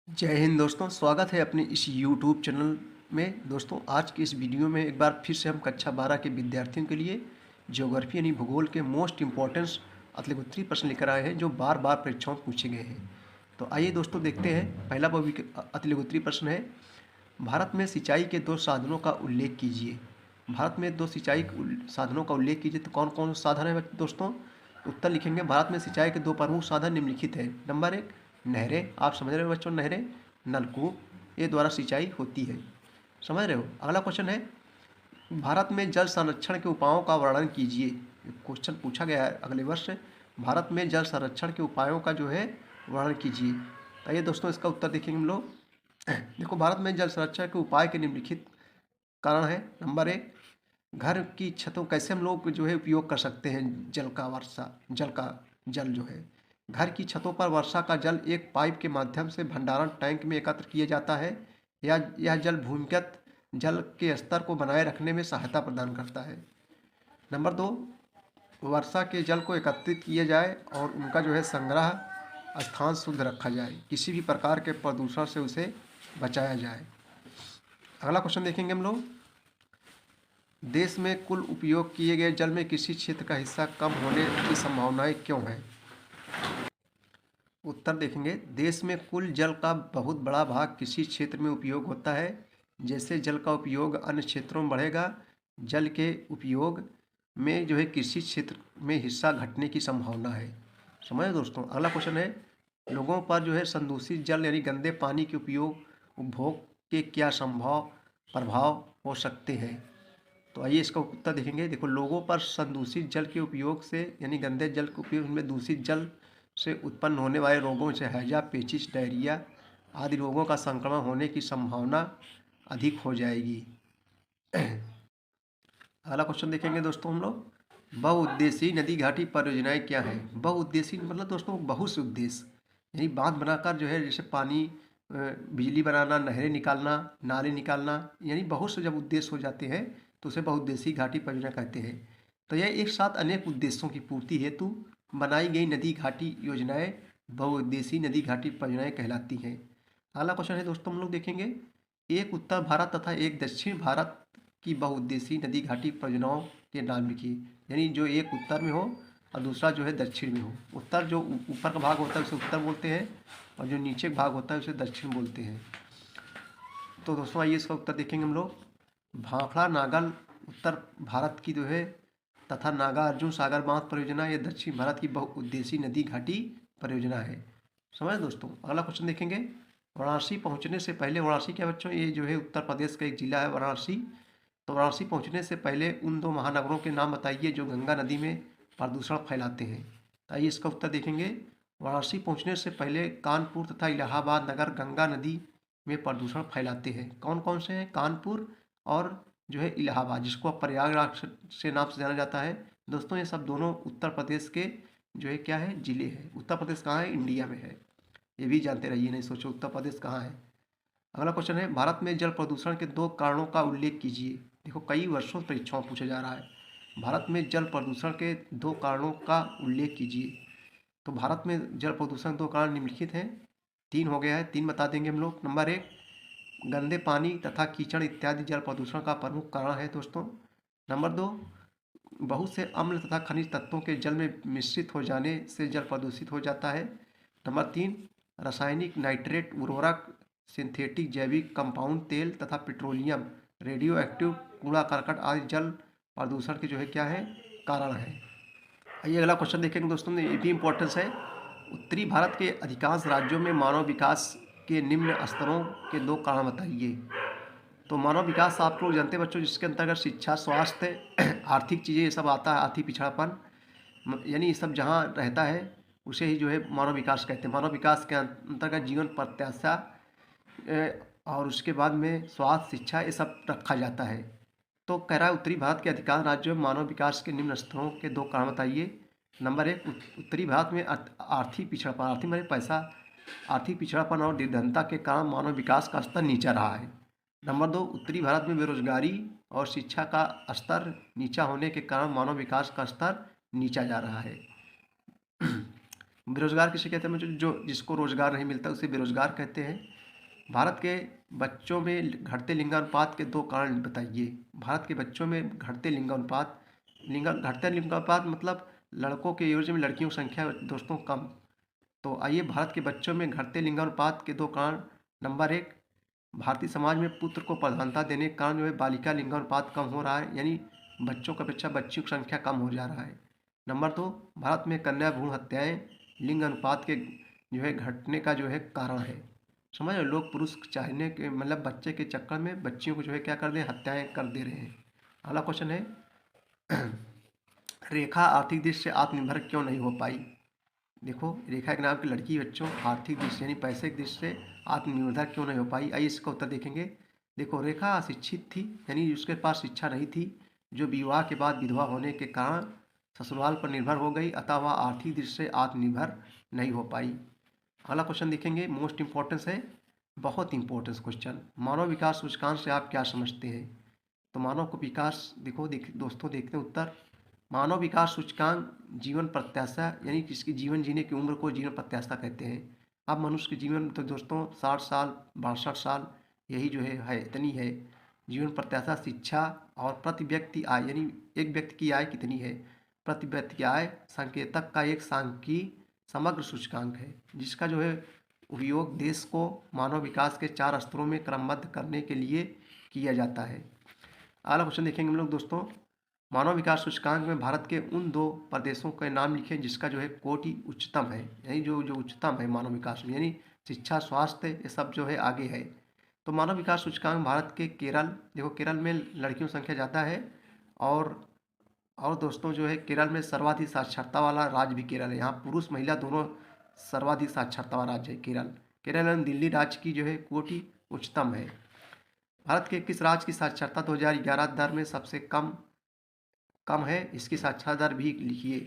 जय हिंद दोस्तों, स्वागत है अपने इस यूट्यूब चैनल में। दोस्तों, आज की इस वीडियो में एक बार फिर से हम कक्षा 12 के विद्यार्थियों के लिए ज्योग्राफी यानी भूगोल के मोस्ट इम्पॉर्टेंस अतिलिखित प्रश्न लेकर आए हैं जो बार बार परीक्षाओं में पूछे गए हैं। तो आइए दोस्तों देखते हैं। पहला अतिलिखित प्रश्न है, भारत में सिंचाई के दो साधनों का उल्लेख कीजिए। भारत में दो सिंचाई साधनों का उल्लेख कीजिए। तो कौन कौन साधन है दोस्तों? उत्तर लिखेंगे, भारत में सिंचाई के दो प्रमुख साधन निम्नलिखित है। नंबर एक, नहरें। आप समझ रहे हो बच्चों, नहरें, नलकूप, ये द्वारा सिंचाई होती है। समझ रहे हो। अगला क्वेश्चन है, भारत में जल संरक्षण के उपायों का वर्णन कीजिए। क्वेश्चन पूछा गया है अगले वर्ष, भारत में जल संरक्षण के उपायों का जो है वर्णन कीजिए। तो ये दोस्तों इसका उत्तर देखेंगे हम लोग। देखो, भारत में जल संरक्षण के उपाय के निम्नलिखित कारण है। नंबर एक, घर की छतों कैसे हम लोग जो है उपयोग कर सकते हैं जल का, वर्षा जल का, जल जो है घर की छतों पर वर्षा का जल एक पाइप के माध्यम से भंडारण टैंक में एकत्र किया जाता है। यह जल भूमिगत जल के स्तर को बनाए रखने में सहायता प्रदान करता है। नंबर दो, वर्षा के जल को एकत्रित किया जाए और उनका जो है संग्रह स्थान शुद्ध रखा जाए, किसी भी प्रकार के प्रदूषण से उसे बचाया जाए। अगला क्वेश्चन देखेंगे हम लोग, देश में कुल उपयोग किए गए जल में किसी क्षेत्र का हिस्सा कम होने की संभावनाएं क्यों हैं? उत्तर देखेंगे, देश में कुल जल का बहुत बड़ा भाग किसी क्षेत्र में उपयोग होता है। जैसे जल का उपयोग अन्य क्षेत्रों में बढ़ेगा, जल के उपयोग में जो है किसी क्षेत्र में हिस्सा घटने की संभावना है। समझे दोस्तों। अगला क्वेश्चन है, लोगों पर जो है संदूषित जल यानी गंदे पानी के उपभोग के क्या संभव प्रभाव हो सकते हैं? तो आइए इसका उत्तर देखेंगे। देखो, लोगों पर संदूषित जल के उपयोग से यानी गंदे जल के उपयोग में दूषित जल से उत्पन्न होने वाले रोगों से हैजा, पेचिश, डायरिया आदि रोगों का संक्रमण होने की संभावना अधिक हो जाएगी। अगला क्वेश्चन देखेंगे दोस्तों हम लोग, बहुउद्देशीय नदी घाटी परियोजनाएं क्या हैं? बहुउद्देशीय मतलब दोस्तों बहुत से उद्देश्य, यानी बांध बनाकर जो है जैसे पानी, बिजली बनाना, नहरें निकालना, नाले निकालना, यानी बहुत से जब उद्देश्य हो जाते हैं तो उसे बहुउद्देशीय घाटी परियोजना कहते हैं। तो यह एक साथ अनेक उद्देश्यों की पूर्ति हेतु बनाई गई नदी घाटी योजनाएं बहुउद्देशीय नदी घाटी परियोजनाएं कहलाती हैं। अगला क्वेश्चन है दोस्तों हम लोग देखेंगे, एक उत्तर भारत तथा एक दक्षिण भारत की बहुउद्देशीय नदी घाटी परियोजनाओं के नाम लिखिए। यानी जो एक उत्तर में हो और दूसरा जो है दक्षिण में हो। उत्तर जो ऊपर का भाग होता है उसे उत्तर बोलते हैं और जो नीचे का भाग होता है उसे दक्षिण बोलते हैं। तो दोस्तों आइए इसका उत्तर देखेंगे हम लोग। भाखड़ा नागल उत्तर भारत की जो है तथा नागा अर्जुन सागर बांध परियोजना ये दक्षिण भारत की बहुउद्देशीय नदी घाटी परियोजना है। समझ दोस्तों। अगला क्वेश्चन देखेंगे, वाराणसी पहुंचने से पहले, वाराणसी क्या बच्चों, ये जो है उत्तर प्रदेश का एक जिला है वाराणसी। तो वाराणसी पहुंचने से पहले उन दो महानगरों के नाम बताइए जो गंगा नदी में प्रदूषण फैलाते हैं। तो आइए इसका उत्तर देखेंगे, वाराणसी पहुंचने से पहले कानपुर तथा इलाहाबाद नगर गंगा नदी में प्रदूषण फैलाते हैं। कौन कौन से हैं? कानपुर और जो है इलाहाबाद, जिसको अब प्रयागराज से नाम से जाना जाता है। दोस्तों ये सब दोनों उत्तर प्रदेश के जो है क्या है, जिले हैं। उत्तर प्रदेश कहाँ है? इंडिया में है। ये भी जानते रहिए, नहीं सोचो उत्तर प्रदेश कहाँ है। अगला क्वेश्चन है, भारत में जल प्रदूषण के दो कारणों का उल्लेख कीजिए। देखो, कई वर्षों से परीक्षाओं में पूछा जा रहा है, भारत में जल प्रदूषण के दो कारणों का उल्लेख कीजिए। तो भारत में जल प्रदूषण दो कारण निम्नलिखित हैं। तीन हो गया है, तीन बता देंगे हम लोग। नंबर एक, गंदे पानी तथा कीचड़ इत्यादि जल प्रदूषण का प्रमुख कारण है दोस्तों। नंबर दो, बहुत से अम्ल तथा खनिज तत्वों के जल में मिश्रित हो जाने से जल प्रदूषित हो जाता है। नंबर तीन, रासायनिक, नाइट्रेट, उर्वरक, सिंथेटिक जैविक कंपाउंड, तेल तथा पेट्रोलियम, रेडियो एक्टिव कूड़ा करकट आदि जल प्रदूषण के जो है क्या है, कारण है। आइए अगला क्वेश्चन देखेंगे दोस्तों, ये भी इम्पोर्टेंस है। उत्तरी भारत के अधिकांश राज्यों में मानव विकास के निम्न स्तरों के दो कारण बताइए। तो मानव विकास आप लोग जानते हैं बच्चों, जिसके अंतर्गत शिक्षा, स्वास्थ्य, आर्थिक चीज़ें ये सब आता है। आर्थिक पिछड़ापन यानी ये सब जहाँ रहता है उसे ही जो है मानव विकास कहते हैं। मानव विकास के अंतर्गत जीवन प्रत्याशा और उसके बाद में स्वास्थ्य, शिक्षा, ये सब रखा जाता है। तो कह रहा है उत्तरी भारत के अधिकांश राज्यों में मानव विकास के निम्न स्तरों के दो कारण बताइए। नंबर एक, उत्तरी भारत में आर्थिक पिछड़ापन, आर्थिक मतलब पैसा, आर्थिक पिछड़ापन और निर्धनता के कारण मानव विकास का स्तर नीचा रहा है। नंबर दो, उत्तरी भारत में बेरोजगारी और शिक्षा का स्तर नीचा होने के कारण मानव विकास का स्तर नीचा जा रहा है। बेरोजगार किसे कहते हैं? जो जिसको रोजगार नहीं मिलता उसे बेरोजगार कहते हैं। भारत के बच्चों में घटते लिंगानुपात के 2 कारण बताइए। भारत के बच्चों में घटते लिंगानुपात मतलब लड़कों के एवज में लड़कियों की संख्या दोस्तों कम। तो आइए भारत के बच्चों में घटते लिंगानुपात के 2 कारण। नंबर 1, भारतीय समाज में पुत्र को प्रधानता देने के कारण जो है बालिका लिंगानुपात कम हो रहा है, यानी बच्चों की अपेक्षा बच्चियों की संख्या कम हो जा रहा है। नंबर 2, भारत में कन्या भ्रूण हत्याएं लिंग अनुपात के जो है घटने का जो है कारण है। समझ रहे हो? लोग पुरुष चाहने के मतलब बच्चे के चक्कर में बच्चियों को जो है क्या कर दे, हत्याएं कर दे रहे हैं। अगला क्वेश्चन है रेखा आर्थिक दृष्टि से आत्मनिर्भर क्यों नहीं हो पाई। देखो, रेखा एक नाम की लड़की बच्चों आर्थिक दृष्टि यानी पैसे की दृष्टि से आत्मनिर्भर क्यों नहीं हो पाई, आइए इसका उत्तर देखेंगे। देखो, रेखा अशिक्षित थी, यानी उसके पास शिक्षा नहीं थी, जो विवाह के बाद विधवा होने के कारण ससुराल पर निर्भर हो गई, अतः वह आर्थिक दृष्टि से आत्मनिर्भर नहीं हो पाई। अगला क्वेश्चन देखेंगे, मोस्ट इंपॉर्टेंस है, बहुत इंपॉर्टेंस क्वेश्चन। मानव विकास सूचकांक से आप क्या समझते हैं। तो मानव को विकास देखो दोस्तों देखते हैं उत्तर। मानव विकास सूचकांक जीवन प्रत्याशा यानी किसकी जीवन जीने की उम्र को जीवन प्रत्याशा कहते हैं। अब मनुष्य की जीवन तो दोस्तों 60 साल 62 साल यही जो है इतनी है जीवन प्रत्याशा। शिक्षा और प्रति व्यक्ति आय यानी एक व्यक्ति की आय कितनी है, प्रति व्यक्ति की आय संकेतक का एक सांख्यिकी समग्र सूचकांक है, जिसका जो है उपयोग देश को मानव विकास के 4 स्तरों में क्रमबद्ध करने के लिए किया जाता है। अगला क्वेश्चन देखेंगे हम लोग दोस्तों, मानव विकास सूचकांक में भारत के उन 2 प्रदेशों के नाम लिखे जिसका जो है कोटि उच्चतम है, यानी जो जो उच्चतम है मानव विकास में, यानी शिक्षा स्वास्थ्य ये सब जो है आगे है। तो मानव विकास सूचकांक भारत के केरल, देखो केरल में लड़कियों की संख्या ज़्यादा है, और दोस्तों जो है केरल में सर्वाधिक साक्षरता वाला राज्य भी केरल है। यहाँ पुरुष महिला दोनों सर्वाधिक साक्षरता वाला राज्य है केरल। केरल एवं दिल्ली राज्य की जो है कोटि उच्चतम है। भारत के किस राज्य की साक्षरता 2011 दर में सबसे कम है, इसकी साक्षरता दर भी लिखिए।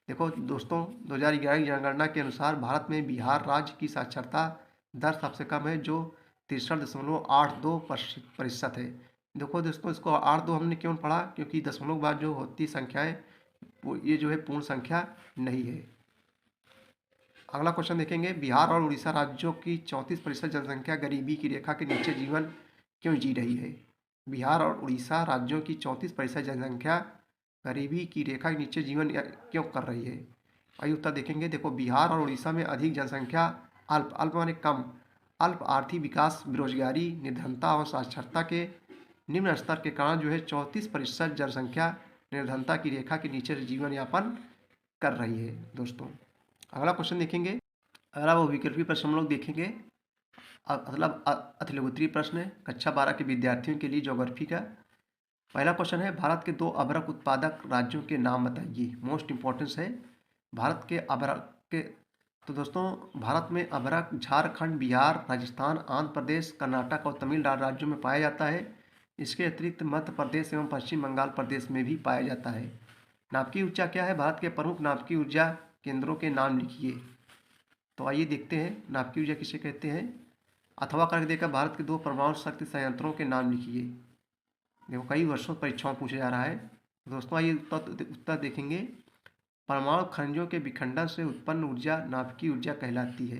देखो दोस्तों, 2011 की जनगणना के अनुसार भारत में बिहार राज्य की साक्षरता दर सबसे कम है, जो 63.82% है। देखो दोस्तों, इसको 82 हमने क्यों पढ़ा, क्योंकि दशमलव के बाद जो होती संख्याएं वो ये जो है पूर्ण संख्या नहीं है। अगला क्वेश्चन देखेंगे, बिहार और उड़ीसा राज्यों की 34% जनसंख्या गरीबी की रेखा के नीचे जीवन क्यों जी रही है। बिहार और उड़ीसा राज्यों की 34% जनसंख्या गरीबी की रेखा के नीचे जीवन क्यों कर रही है। आइए उत्तर देखेंगे। देखो, बिहार और उड़ीसा में अधिक जनसंख्या अल्प माने कम, अल्प आर्थिक विकास, बेरोजगारी, निर्धनता और साक्षरता के निम्न स्तर के कारण जो है 34% जनसंख्या निर्धनता की रेखा के नीचे जीवन यापन कर रही है दोस्तों। अगला क्वेश्चन देखेंगे, अगला वो विकल्पी प्रश्न हम लोग देखेंगे, मतलब अतिलघुत्तरीय प्रश्न है कक्षा 12 के विद्यार्थियों के लिए ज्योग्राफी का। पहला क्वेश्चन है, भारत के 2 अभ्रक उत्पादक राज्यों के नाम बताइए। मोस्ट इंपॉर्टेंस है भारत के अभ्रक के। तो दोस्तों, भारत में अभ्रक झारखंड, बिहार, राजस्थान, आंध्र प्रदेश, कर्नाटक और तमिलनाडु राज्यों में पाया जाता है। इसके अतिरिक्त मध्य प्रदेश एवं पश्चिम बंगाल प्रदेश में भी पाया जाता है। नाभिकीय ऊर्जा क्या है, भारत के प्रमुख नाभिकीय ऊर्जा केंद्रों के नाम लिखिए। तो आइए देखते हैं नाभिकीय ऊर्जा किसे कहते हैं। अथवा करके देखा, भारत के 2 परमाणु शक्ति संयंत्रों के नाम लिखिए। देखो, कई वर्षों परीक्षाओं पूछा जा रहा है दोस्तों। आइए उत्तर देखेंगे। परमाणु खनिजों के विखंडन से उत्पन्न ऊर्जा नाभिकीय ऊर्जा कहलाती है।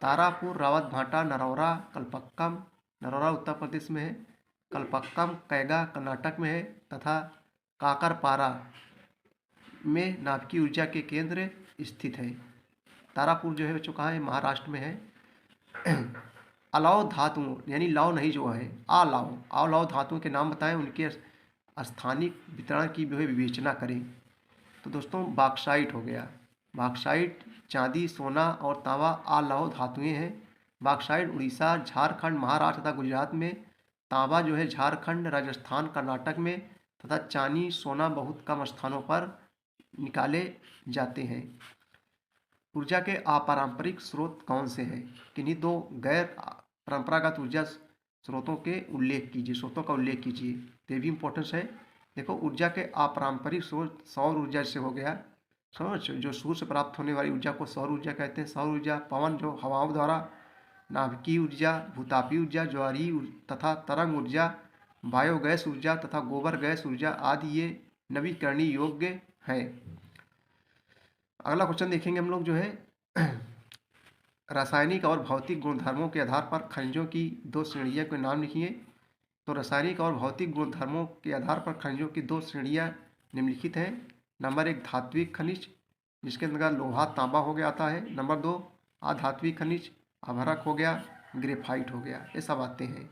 तारापुर, रावत भाटा, नरौरा, कलपक्कम, नरौरा उत्तर प्रदेश में है, कलपक्कम कैगा कर्नाटक में है, तथा काकरपारा में नाभिकीय ऊर्जा के केंद्र स्थित है। तारापुर जो है बच्चों कहाँ है, महाराष्ट्र में है। अलौह धातुओं यानी लौह नहीं जो है, अलौह धातुओं के नाम बताएं, उनके स्थानिक वितरण की जो है विवेचना करें। तो दोस्तों, बॉक्साइट हो गया, बॉक्साइट चांदी, सोना और तांबा अलौह धातुएं हैं। बॉक्साइट उड़ीसा, झारखंड, महाराष्ट्र तथा गुजरात में, तांबा जो है झारखंड, राजस्थान, कर्नाटक में, तथा चांदी सोना बहुत कम स्थानों पर निकाले जाते हैं। ऊर्जा के अपारंपरिक स्रोत कौन से हैं, किन्हीं 2 गैर परंपरागत ऊर्जा स्रोतों का उल्लेख कीजिए। तो ये भी इम्पोर्टेंस है। देखो, ऊर्जा के अपारंपरिक स्रोत सौर ऊर्जा से हो गया, समझ, जो सूर्य से प्राप्त होने वाली ऊर्जा को सौर ऊर्जा कहते हैं। सौर ऊर्जा, पवन जो हवाओं द्वारा, नाभिकीय ऊर्जा, भूतापीय ऊर्जा, ज्वारीय तथा तरंग ऊर्जा, बायोगैस ऊर्जा तथा गोबर गैस ऊर्जा आदि ये नवीकरणीय योग्य हैं। अगला क्वेश्चन देखेंगे हम लोग जो है रासायनिक और भौतिक गुणधर्मों के आधार पर खनिजों की दो श्रेणियों के नाम लिखिए। तो रासायनिक और भौतिक गुणधर्मों के आधार पर खनिजों की दो श्रेणियां निम्नलिखित हैं। नंबर एक, धात्विक खनिज, जिसके अंतर्गत लोहा तांबा हो गया आता है। नंबर दो, अधात्विक खनिज, अभ्रक हो गया, ग्रेफाइट हो गया, ये सब आते हैं।